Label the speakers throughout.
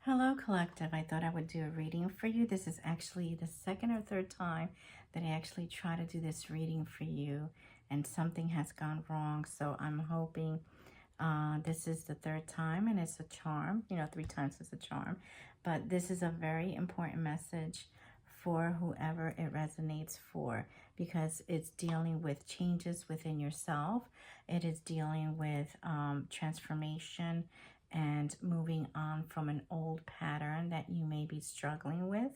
Speaker 1: Hello, Collective. I thought I would do a reading for you. This is actually the second or third time that I actually try to do this reading for you, and something has gone wrong. So I'm hoping this is the third time, and it's a charm. You know, 3 times is a charm. But this is a very important message for whoever it resonates for, because it's dealing with changes within yourself. It is dealing with transformation and moving on from an old pattern that you may be struggling with.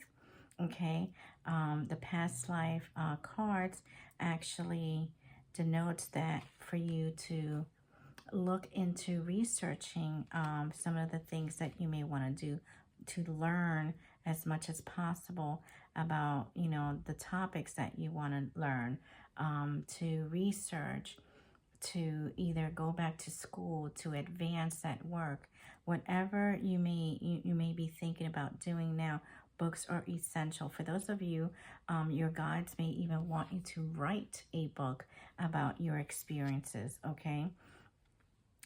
Speaker 1: Okay, the past life cards actually denotes that for you to look into researching some of the things that you may want to do to learn as much as possible about, you know, the topics that you want to learn, to research, to either go back to school, to advance at work, whatever you may be thinking about doing now. Books are essential. For those of you, your guides may even want you to write a book about your experiences. Okay,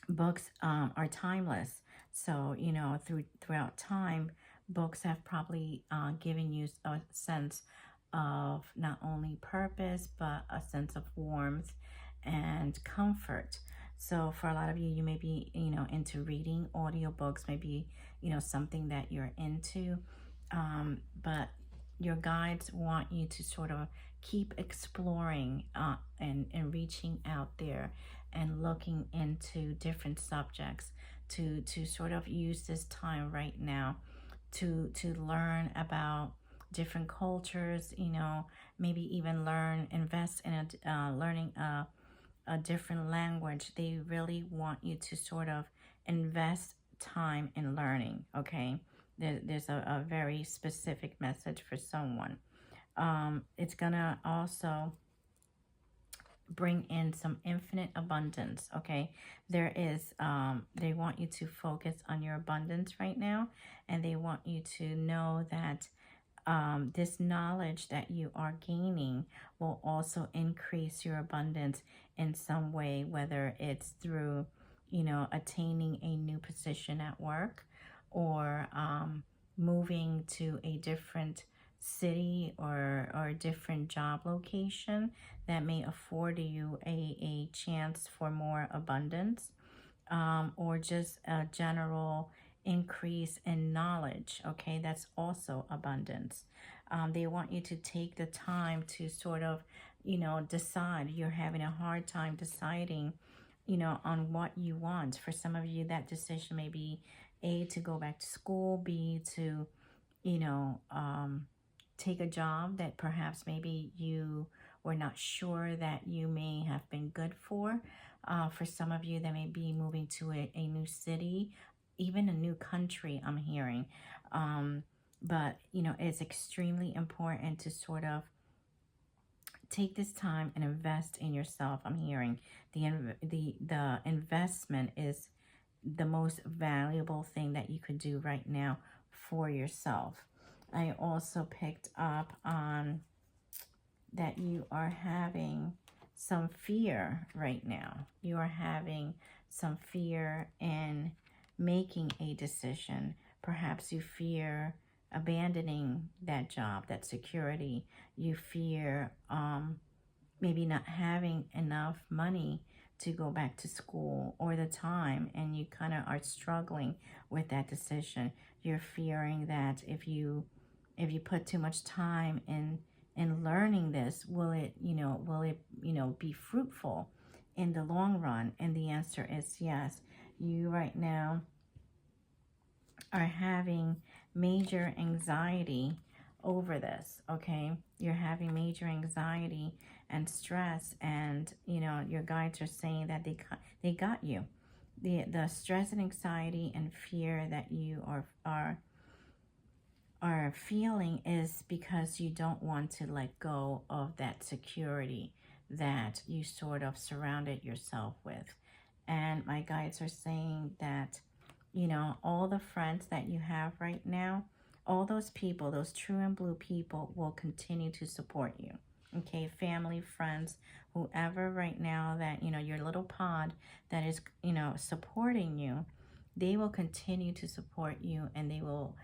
Speaker 1: books are timeless. So, you know, throughout time, books have probably given you a sense of not only purpose, but a sense of warmth and comfort. So for a lot of you, you may be, you know, into reading. Audiobooks may be, you know, something that you're into. But your guides want you to sort of keep exploring and reaching out there and looking into different subjects, to sort of use this time right now to learn about different cultures, you know, maybe even invest in learning a different language. They really want you to sort of invest time in learning. Okay, there's a very specific message for someone. It's gonna also bring in some infinite abundance. Okay, there is they want you to focus on your abundance right now, and they want you to know that this knowledge that you are gaining will also increase your abundance in some way, whether it's through, you know, attaining a new position at work, or moving to a different city, or a different job location that may afford you a chance for more abundance, or just a general increase in knowledge. Okay, that's also abundance. They want you to take the time to sort of, you know, decide. You're having a hard time deciding, you know, on what you want. For some of you, that decision may be A, to go back to school, B, to, you know, take a job that perhaps maybe you were not sure that you may have been good for. For some of you, that may be moving to a new city, even a new country, I'm hearing. But, you know, it's extremely important to sort of take this time and invest in yourself. I'm hearing the investment is the most valuable thing that you could do right now for yourself. I also picked up on that you are having some fear right now. You are having some fear in making a decision. Perhaps you fear abandoning that job, that security. You fear maybe not having enough money to go back to school, or the time, and you kind of are struggling with that decision. You're fearing that if you put too much time in learning this, will it be fruitful in the long run? And the answer is yes. You right now are having major anxiety over this. Okay, you're having major anxiety and stress, and you know, your guides are saying that they got you. The stress and anxiety and fear that you are feeling is because you don't want to let go of that security that you sort of surrounded yourself with. And my guides are saying that, you know, all the friends that you have right now, all those people, those true and blue people, will continue to support you. Okay, family, friends, whoever right now that, you know, your little pod that is, you know, supporting you, they will continue to support you, and they will,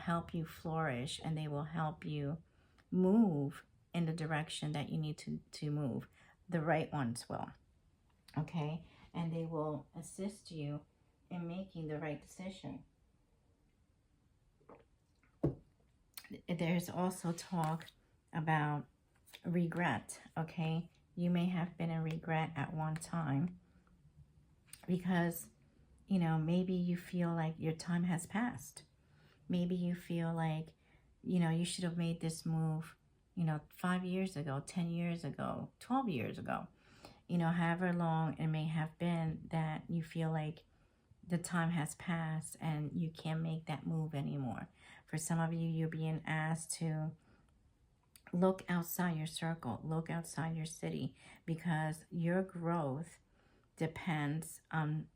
Speaker 1: help you flourish, and they will help you move in the direction that you need to move. The right ones will, okay? And they will assist you in making the right decision. There's also talk about regret, okay? You may have been in regret at one time because, maybe you feel like your time has passed. Maybe you feel like, you should have made this move, 5 years ago, 10 years ago, 12 years ago, however long it may have been that you feel like the time has passed and you can't make that move anymore. For some of you, you're being asked to look outside your circle, look outside your city, because your growth depends on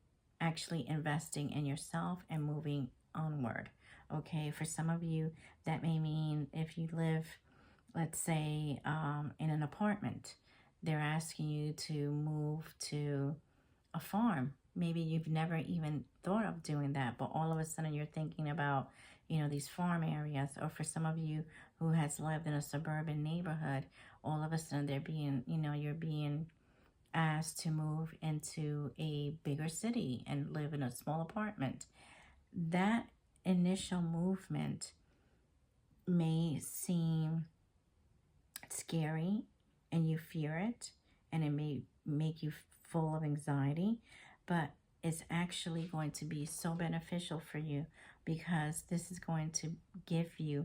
Speaker 1: actually investing in yourself and moving onward. Okay, for some of you, that may mean if you live, let's say, in an apartment, they're asking you to move to a farm. Maybe you've never even thought of doing that, but all of a sudden you're thinking about, these farm areas. Or for some of you who has lived in a suburban neighborhood, all of a sudden you're being asked to move into a bigger city and live in a small apartment. That initial movement may seem scary and you fear it, and it may make you full of anxiety, but it's actually going to be so beneficial for you, because this is going to give you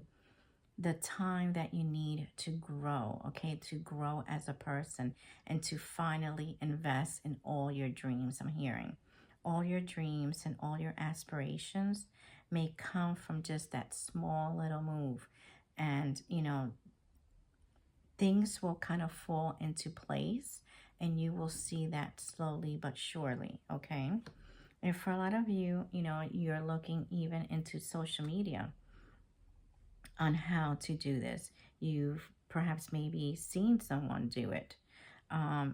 Speaker 1: the time that you need to grow, okay, to grow as a person and to finally invest in all your dreams. I'm hearing all your dreams and all your aspirations may come from just that small little move, and things will kind of fall into place, and you will see that slowly but surely, okay? And for a lot of you, you're looking even into social media on how to do this. You've perhaps maybe seen someone do it.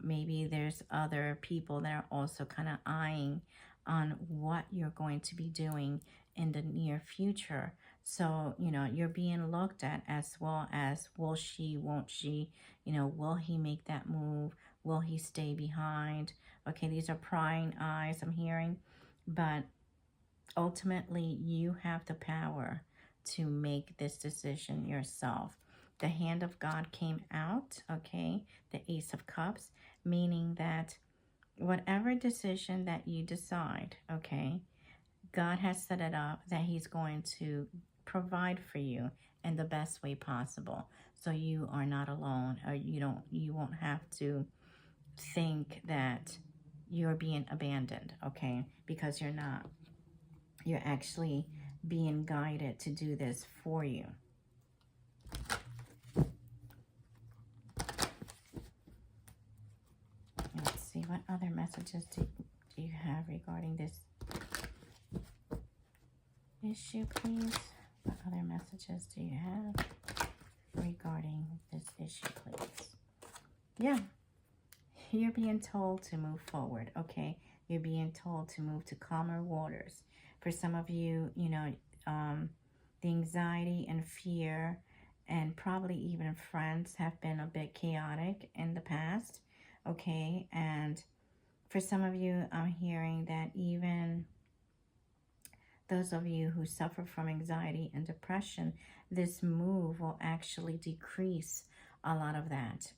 Speaker 1: Maybe there's other people that are also kind of eyeing on what you're going to be doing in the near future. So, you're being looked at as well as, will she, won't she, will he make that move? Will he stay behind? Okay, these are prying eyes I'm hearing, but ultimately you have the power to make this decision yourself. The hand of God came out, okay, the Ace of Cups, meaning that whatever decision that you decide, okay, God has set it up that he's going to provide for you in the best way possible. So you are not alone, or you won't have to think that you're being abandoned, okay, because you're not. You're actually being guided to do this for you. Let's see, what other messages do you have regarding this issue, please? What other messages do you have regarding this issue, please? Yeah, you're being told to move forward, okay? You're being told to move to calmer waters. For some of you, the anxiety and fear and probably even friends have been a bit chaotic in the past, okay? And for some of you, I'm hearing that even those of you who suffer from anxiety and depression, this move will actually decrease a lot of that,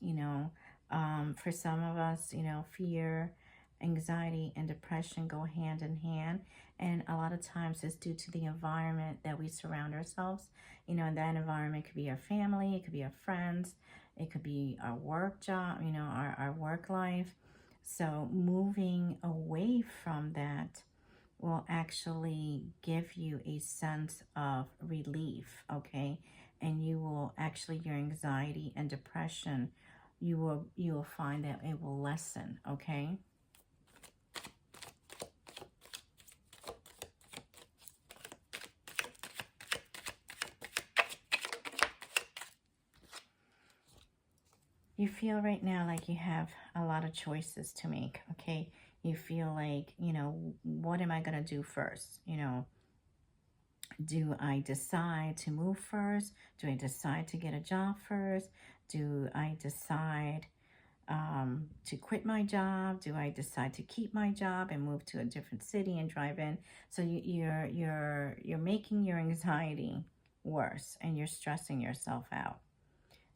Speaker 1: For some of us, fear, anxiety, and depression go hand in hand. And a lot of times it's due to the environment that we surround ourselves. And that environment could be our family, it could be our friends, it could be our work job, our work life. So moving away from that will actually give you a sense of relief, okay? And you will actually, your anxiety and depression, you will find that it will lessen, okay? You feel right now like you have a lot of choices to make, okay? You feel like, you know, what am I going to do first? You know, do I decide to move first? Do I decide to get a job first? Do I decide to quit my job? Do I decide to keep my job and move to a different city and drive in? So you're making your anxiety worse, and you're stressing yourself out.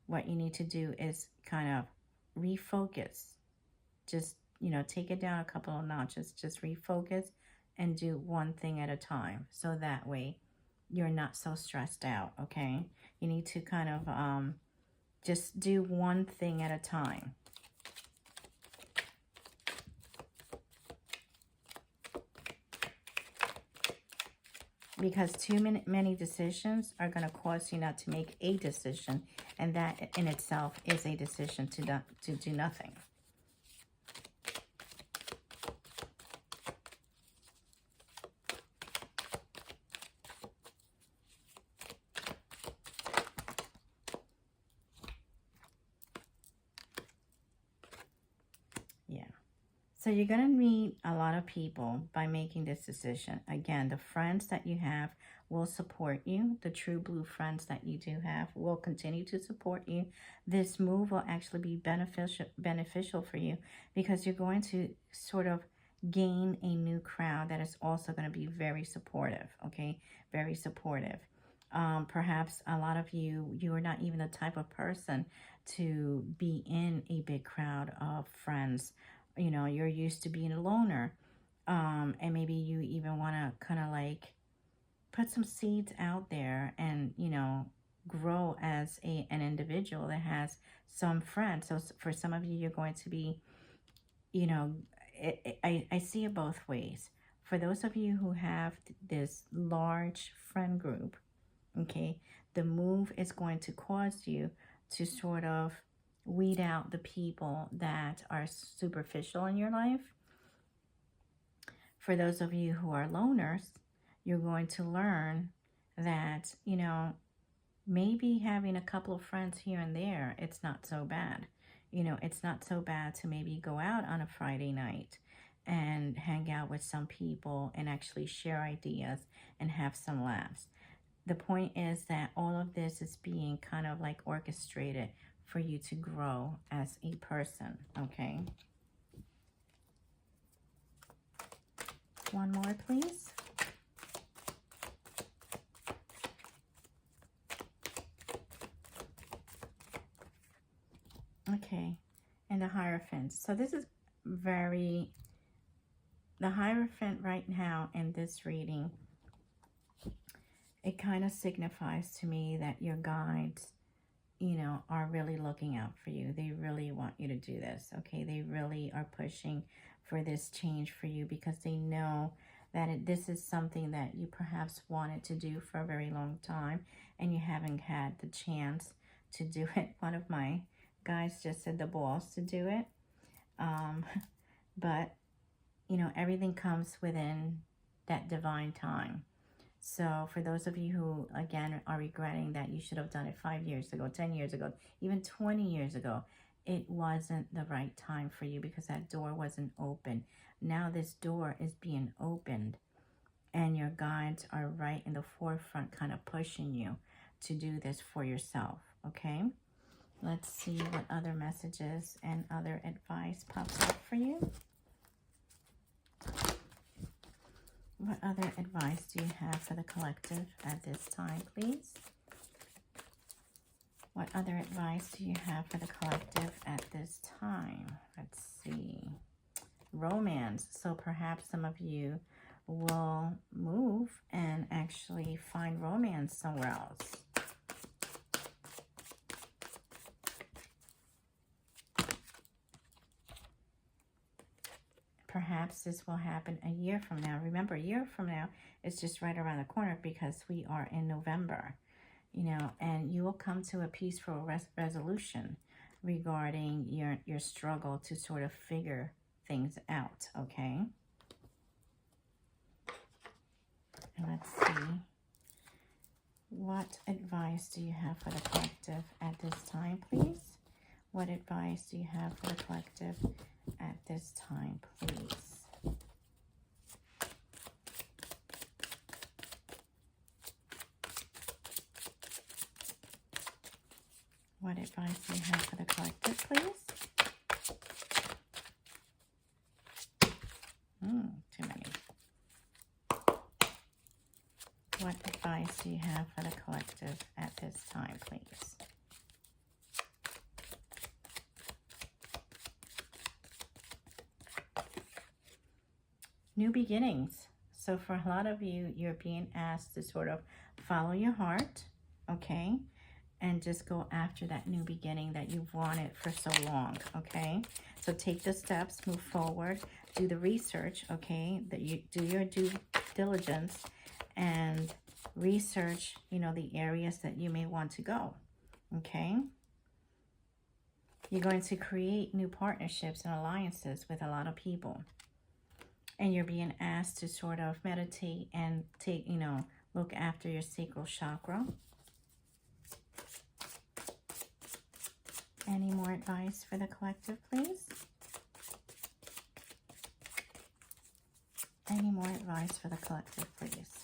Speaker 1: What you need to do is kind of refocus. Just, you know, take it down a couple of notches. Just refocus and do one thing at a time. So that way you're not so stressed out, okay? You need to kind of just do one thing at a time. Because too many decisions are going to cause you not to make a decision. And that in itself is a decision to do nothing. Yeah. So you're going to meet a lot of people by making this decision. Again, the friends that you have will support you. The true blue friends that you do have will continue to support you. This move will actually be beneficial for you, because you're going to sort of gain a new crowd that is also going to be very supportive, okay? Very supportive. Perhaps a lot of you are not even the type of person to be in a big crowd of friends. You know, you're used to being a loner. And maybe you even want to kind of like put some seeds out there and, you know, grow as an individual that has some friends. So for some of you, you're going to be, you know, I see it both ways. For those of you who have this large friend group, okay, the move is going to cause you to sort of weed out the people that are superficial in your life. For those of you who are loners, you're going to learn that, you know, maybe having a couple of friends here and there, it's not so bad. You know, it's not so bad to maybe go out on a Friday night and hang out with some people and actually share ideas and have some laughs. The point is that all of this is being kind of like orchestrated for you to grow as a person, okay? One more, please. Okay, and the Hierophant. So this is the Hierophant right now in this reading, it kind of signifies to me that your guides, you know, are really looking out for you. They really want you to do this, okay? They really are pushing for this change for you, because they know that this is something that you perhaps wanted to do for a very long time and you haven't had the chance to do it. One of my guys just said the balls to do it. But, you know, everything comes within that divine time. So for those of you who, again, are regretting that you should have done it 5 years ago, 10 years ago, even 20 years ago, it wasn't the right time for you because that door wasn't open. Now this door is being opened, and your guides are right in the forefront kind of pushing you to do this for yourself, okay? Let's see what other messages and other advice pops up for you. What other advice do you have for the collective at this time, please? What other advice do you have for the collective at this time? Let's see. Romance. So perhaps some of you will move and actually find romance somewhere else. Perhaps this will happen a year from now. Remember, a year from now is just right around the corner because we are in November, you know, and you will come to a peaceful resolution regarding your struggle to sort of figure things out, okay? And let's see. What advice do you have for the collective at this time, please? What advice do you have for the collective at this time, please? What advice do you have for the collective, please? Too many. What advice do you have for the collective at this time, please? New beginnings. So for a lot of you, you're being asked to sort of follow your heart, okay? And just go after that new beginning that you've wanted for so long, okay? So take the steps, move forward, do the research, okay? That you do your due diligence and research, you know, the areas that you may want to go, okay? You're going to create new partnerships and alliances with a lot of people. And you're being asked to sort of meditate and take, you know, look after your sacral chakra. Any more advice for the collective, please? Any more advice for the collective, please?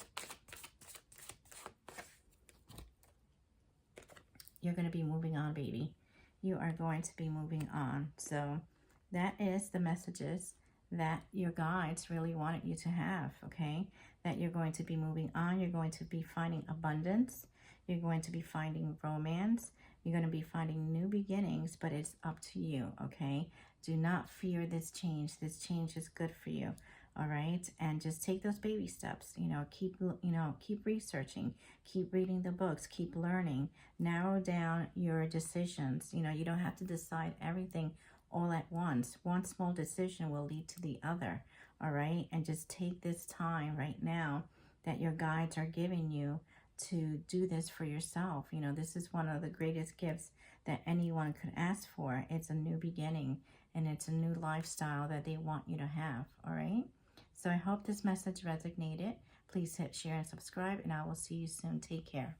Speaker 1: You're going to be moving on, baby. You are going to be moving on. So that is the messages that your guides really wanted you to have, okay? That you're going to be moving on. You're going to be finding abundance. You're going to be finding romance. You're going to be finding new beginnings, but it's up to you, okay? Do not fear this change. This change is good for you, all right? And just take those baby steps, keep researching, keep reading the books, keep learning, narrow down your decisions. You don't have to decide everything all at once. One small decision will lead to the other, all right? And just take this time right now that your guides are giving you to do this for yourself. This is one of the greatest gifts that anyone could ask for. It's a new beginning, and it's a new lifestyle that they want you to have, all right? So I hope this message resonated. Please hit share and subscribe, and I will see you soon. Take care.